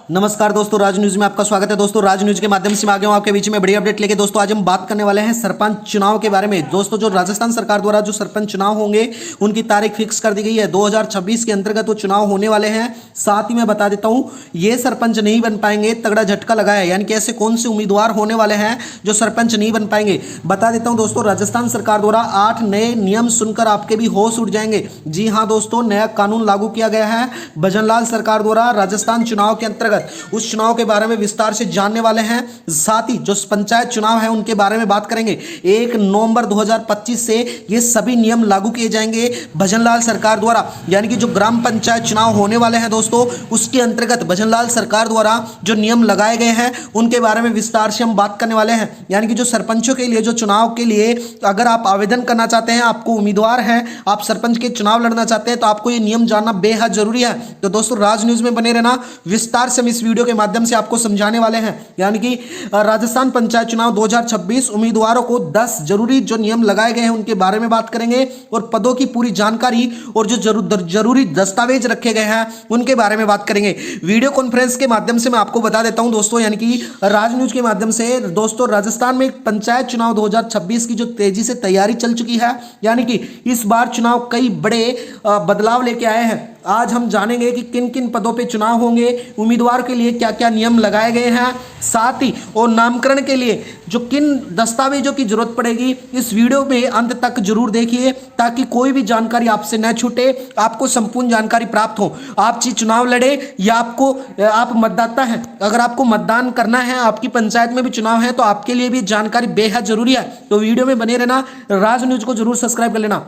नमस्कार दोस्तों, राज न्यूज में आपका स्वागत है। दोस्तों, राज न्यूज के माध्यम से मैं आ गया हूं आपके बीच में बड़ी अपडेट लेके। दोस्तों, आज हम बात करने वाले हैं सरपंच चुनाव के बारे में। दोस्तों, जो राजस्थान सरकार द्वारा जो सरपंच चुनाव होंगे उनकी तारीख फिक्स कर दी गई है। 2026 के अंतर्गत वो चुनाव होने वाले हैं। साथ ही मैं बता देता हूं, ये सरपंच नहीं बन पाएंगे, तगड़ा झटका लगा है। यानी कि ऐसे कौन से उम्मीदवार होने वाले हैं जो सरपंच नहीं बन पाएंगे, बता देता हूं। दोस्तों, राजस्थान सरकार द्वारा 8 नए नियम सुनकर आपके भी होश उड़ जाएंगे। जी हाँ दोस्तों, नया कानून लागू किया गया है भजनलाल सरकार द्वारा राजस्थान चुनाव के अंतर्गत। उस चुनाव के बारे में विस्तार से जानने वाले हैं। साथ ही जो पंचायत चुनाव है उनके बारे में बात करेंगे। 1 नवंबर 2025 से ये सभी नियम लागू किए जाएंगे भजनलाल सरकार द्वारा। यानी कि जो ग्राम पंचायत चुनाव होने वाले हैं दोस्तों, उसके अंतर्गत भजनलाल सरकार द्वारा जो नियम लगाए गए हैं उनके बारे में विस्तार से हम बात करने वाले हैं। यानी कि जो सरपंचों के लिए, जो चुनाव के लिए अगर आप आवेदन करना चाहते हैं, आपको उम्मीदवार हैं, आप सरपंच के चुनाव लड़ना चाहते हैं, तो आपको ये नियम जानना बेहद जरूरी है। तो दोस्तों, राज न्यूज में बने रहना। विस्तार से हम इस वीडियो के माध्यम से आपको समझाने वाले हैं। यानी कि राजस्थान पंचायत चुनाव 2026 उम्मीदवारों को 10 जरूरी जो नियम लगाए गए हैं उनके बारे में बात करेंगे, और पदों की पूरी जानकारी और जो जरूरी दस्तावेज रखे गए हैं उनके बारे में बात करेंगे। वीडियो कॉन्फ्रेंस के माध्यम से मैं आपको बता देता हूं दोस्तों, यानी कि राज न्यूज के माध्यम से दोस्तों, राजस्थान में पंचायत चुनाव 2026 की जो तेजी से तैयारी चल चुकी है। यानी कि इस बार चुनाव कई बड़े बदलाव लेके आए हैं। आज हम जानेंगे कि किन किन पदों पे चुनाव होंगे, उम्मीदवार के लिए क्या क्या नियम लगाए गए हैं, साथ ही और नामकरण के लिए जो किन दस्तावेजों की जरूरत पड़ेगी। इस वीडियो में अंत तक जरूर देखिए ताकि कोई भी जानकारी आपसे न छूटे, आपको संपूर्ण जानकारी प्राप्त हो। आप चुनाव लड़े या आप मतदाता हैं, अगर आपको मतदान करना है, आपकी पंचायत में भी चुनाव है, तो आपके लिए भी जानकारी बेहद जरूरी है। तो वीडियो में बने रहना, राज न्यूज को जरूर सब्सक्राइब कर लेना।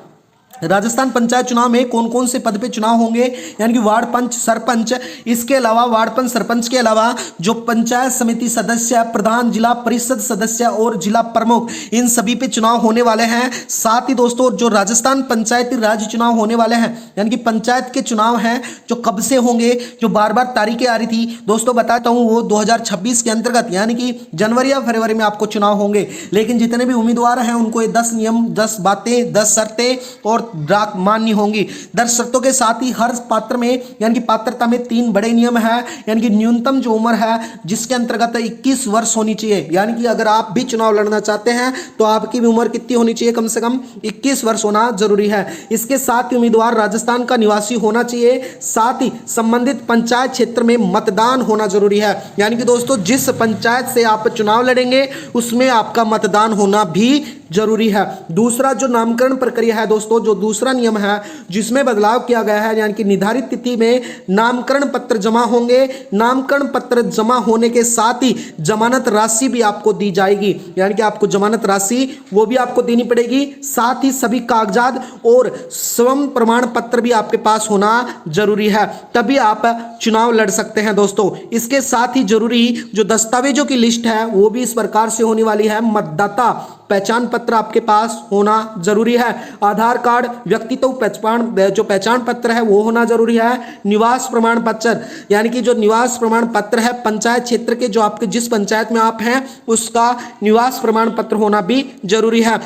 राजस्थान पंचायत चुनाव में कौन कौन से पद पे चुनाव होंगे, यानी कि वार्ड पंच, सरपंच, इसके अलावा वार्ड पंच सरपंच के अलावा जो पंचायत समिति सदस्य, प्रधान, जिला परिषद सदस्य और जिला प्रमुख, इन सभी पे चुनाव होने वाले हैं। साथ ही दोस्तों, जो राजस्थान पंचायती राज चुनाव होने वाले हैं, यानी कि पंचायत के चुनाव हैं जो कब से होंगे, जो बार बार तारीखें आ रही थी दोस्तों, बताता हूँ वो 2026 के अंतर्गत, यानी कि जनवरी या फरवरी में आपको चुनाव होंगे। लेकिन जितने भी उम्मीदवार हैं उनको ये 10 नियम, 10 बातें, 10 शर्तें और डाक माननी होंगी। 10 शर्तों के साथ ही हर पात्र में, यानी कि पात्रता में 3 बड़े नियम है। यानी कि न्यूनतम जो उम्र है जिसके अंतर्गत 21 वर्ष होनी चाहिए। यानी कि अगर आप भी चुनाव लड़ना चाहते हैं तो आपकी भी उम्र कितनी होनी चाहिए, कम से कम 21 वर्ष होना जरूरी है। इसके साथ ही उम्मीदवार राजस्थान का निवासी होना चाहिए। साथ ही संबंधित पंचायत क्षेत्र में मतदान होना जरूरी है। यानी कि दोस्तों, जिस पंचायत से आप चुनाव लड़ेंगे उसमें आपका मतदान होना भी जरूरी है। दूसरा जो नामकरण प्रक्रिया है दोस्तों, जो दूसरा नियम है जिसमें बदलाव किया गया है, यानी कि निर्धारित तिथि में नामकरण पत्र जमा होंगे। नामकरण पत्र जमा होने के साथ ही जमानत राशि भी आपको दी जाएगी। यानी कि आपको जमानत राशि वो भी आपको देनी पड़ेगी। साथ ही सभी कागजात और स्वयं प्रमाण पत्र भी आपके पास होना जरूरी है, तभी आप चुनाव लड़ सकते हैं दोस्तों। इसके साथ ही जरूरी जो दस्तावेजों की लिस्ट है वो भी इस प्रकार से होने वाली है। मतदाता पहचान पत्र आपके पास होना जरूरी है। आधार कार्ड, व्यक्तित्व पहचान, जो पहचान पत्र है वो होना जरूरी है। निवास प्रमाण पत्र, यानी कि जो निवास प्रमाण पत्र है पंचायत क्षेत्र के, जो आपके जिस पंचायत में आप हैं उसका निवास प्रमाण पत्र होना भी जरूरी है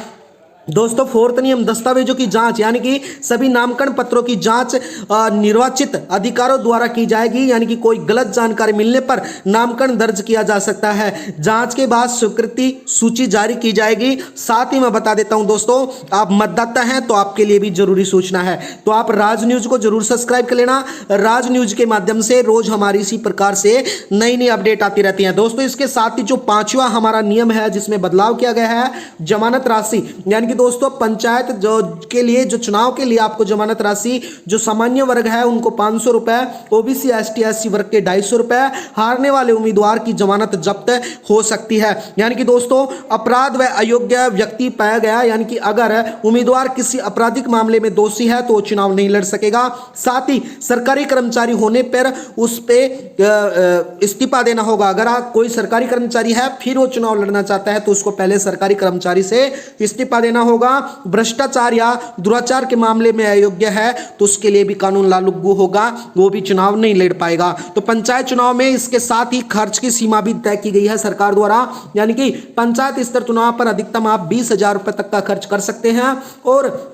दोस्तों। 4th नियम, दस्तावेजों की जांच, यानी कि सभी नामकरण पत्रों की जांच निर्वाचित अधिकारियों द्वारा की जाएगी। यानी कि कोई गलत जानकारी मिलने पर नामकरण दर्ज किया जा सकता है। जांच के बाद स्वीकृति सूची जारी की जाएगी। साथ ही मैं बता देता हूं दोस्तों, आप मतदाता हैं तो आपके लिए भी जरूरी सूचना है, तो आप राज न्यूज को जरूर सब्सक्राइब कर लेना। राज न्यूज के माध्यम से रोज हमारी इसी प्रकार से नई नई अपडेट आती रहती है दोस्तों। इसके साथ ही जो 5वां हमारा नियम है जिसमें बदलाव किया गया है, जमानत राशि। यानी दोस्तों, पंचायत जो के लिए, जो चुनाव के लिए आपको जमानत राशि, जो सामान्य वर्ग है उनको 500 रुपए, ओबीसी एसटी एससी वर्ग के 250 रुपए, हारने वाले उम्मीदवार की जमानत जब्त हो सकती है। यानी कि दोस्तों, अपराध व अयोग्य व्यक्ति पाया गया, यानी कि अगर उम्मीदवार किसी आपराधिक मामले में दोषी है तो चुनाव नहीं लड़ सकेगा। साथ ही सरकारी कर्मचारी होने पर उस पर इस्तीफा देना होगा। अगर कोई सरकारी कर्मचारी है फिर वो चुनाव लड़ना चाहता है तो उसको पहले सरकारी कर्मचारी से इस्तीफा देना होगा। भ्रष्टाचार या दुराचार के मामले में अयोग्य है तो उसके लिए भी कानून लागू होगा, वो भी चुनाव नहीं लड़ पाएगा। तो पंचायत चुनाव में इसके साथ ही खर्च की सीमा भी तय की गई है सरकार द्वारा। यानी कि पंचायत स्तर चुनाव पर अधिकतम आप 20,000 रुपए तक का खर्च कर सकते हैं, और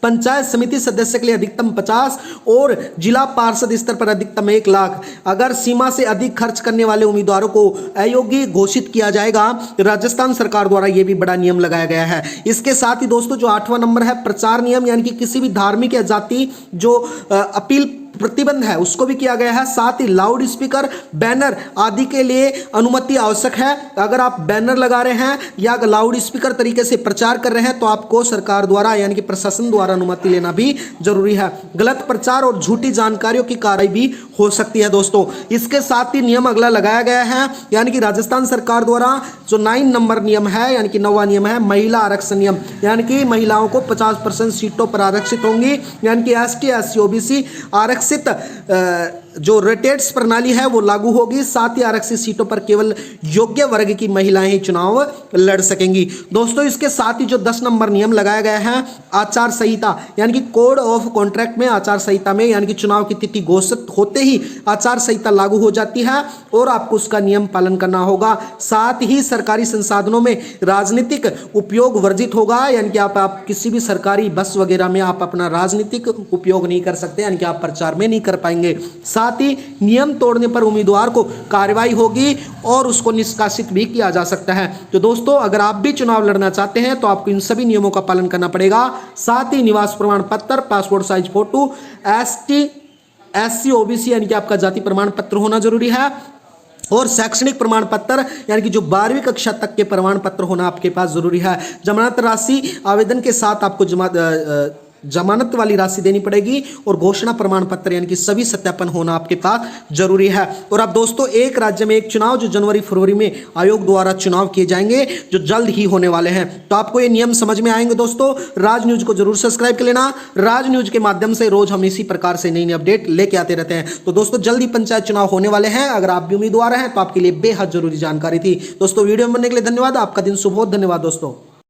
पंचायत समिति सदस्य के लिए अधिकतम 50 और जिला पार्षद स्तर पर अधिकतम 1 लाख। अगर सीमा से अधिक खर्च करने वाले उम्मीदवारों को अयोग्य घोषित किया जाएगा। राजस्थान सरकार द्वारा यह भी बड़ा नियम लगाया गया है। इसके साथ ही दोस्तों जो 8वां नंबर है प्रचार नियम, यानी कि किसी भी धार्मिक या जाति जो अपील प्रतिबंध है उसको भी किया गया है। साथ ही लाउड स्पीकर, बैनर आदि के लिए अनुमति आवश्यक है। अगर आप बैनर लगा रहे हैं या लाउड स्पीकर तरीके से प्रचार कर रहे हैं तो आपको सरकार द्वारा यानी कि प्रशासन द्वारा अनुमति लेना भी जरूरी है। गलत प्रचार और झूठी जानकारियों की कार्रवाई भी हो सकती है दोस्तों। इसके साथ ही नियम अगला लगाया गया है, यानी कि राजस्थान सरकार द्वारा जो 9 नंबर नियम है यानी कि 9वां नियम है महिला आरक्षण नियम, यानी कि महिलाओं को 50% सीटों पर आरक्षित होंगी, यानी कि ST SC OBC आरक्षित जो रोटेट्स प्रणाली है वो लागू होगी। साथ ही आरक्षित सीटों पर केवल योग्य वर्ग की महिलाएं ही चुनाव लड़ सकेंगी। दोस्तों इसके साथ ही जो 10 नंबर नियम लगाया गया है आचार संहिता, यानी कि कोड ऑफ कॉन्ट्रैक्ट में आचार संहिता में यानी कि चुनाव की तिथि घोषित होते ही आचार संहिता लागू हो जाती है और आपको उसका नियम पालन करना होगा। साथ ही सरकारी संसाधनों में राजनीतिक उपयोग वर्जित होगा, यानी कि आप किसी भी सरकारी बस वगैरह में आप अपना राजनीतिक उपयोग नहीं कर सकते, यानी कि आप प्रचार में नहीं कर पाएंगे। साथ ही नियम तोड़ने पर उम्मीदवार को कार्रवाई होगी और उसको निष्कासित भी किया जा सकता है। तो दोस्तों अगर आप भी चुनाव लड़ना चाहते हैं तो आपको इन सभी नियमों का पालन करना पड़ेगा। साथ ही निवास प्रमाण पत्र, passport size photo, ST SC OBC यानी कि आपका जाति प्रमाण पत्र होना जरूरी है और शैक्षणिक प्रमाण पत्र यानी कि जो 12वीं कक्षा तक के प्रमाण पत्र होना आपके पास जरूरी है। जमानत राशि आवेदन के साथ आपको जमानत वाली राशि देनी पड़ेगी और घोषणा प्रमाण पत्र यानी कि सभी सत्यापन होना आपके पास जरूरी है। और अब दोस्तों एक राज्य में एक चुनाव जो जनवरी फरवरी में आयोग द्वारा चुनाव किए जाएंगे जो जल्द ही होने वाले हैं। तो आपको ये नियम समझ में आएंगे दोस्तों। राज न्यूज को जरूर सब्सक्राइब कर लेना। राज न्यूज के माध्यम से रोज हम इसी प्रकार से नई नई अपडेट लेके आते रहते हैं। तो दोस्तों जल्दी पंचायत चुनाव होने वाले हैं। अगर आप भी उम्मीदवार हैं तो आपके लिए बेहद जरूरी जानकारी थी। दोस्तों वीडियो में बनने के लिए धन्यवाद। आपका दिन शुभ हो। धन्यवाद दोस्तों।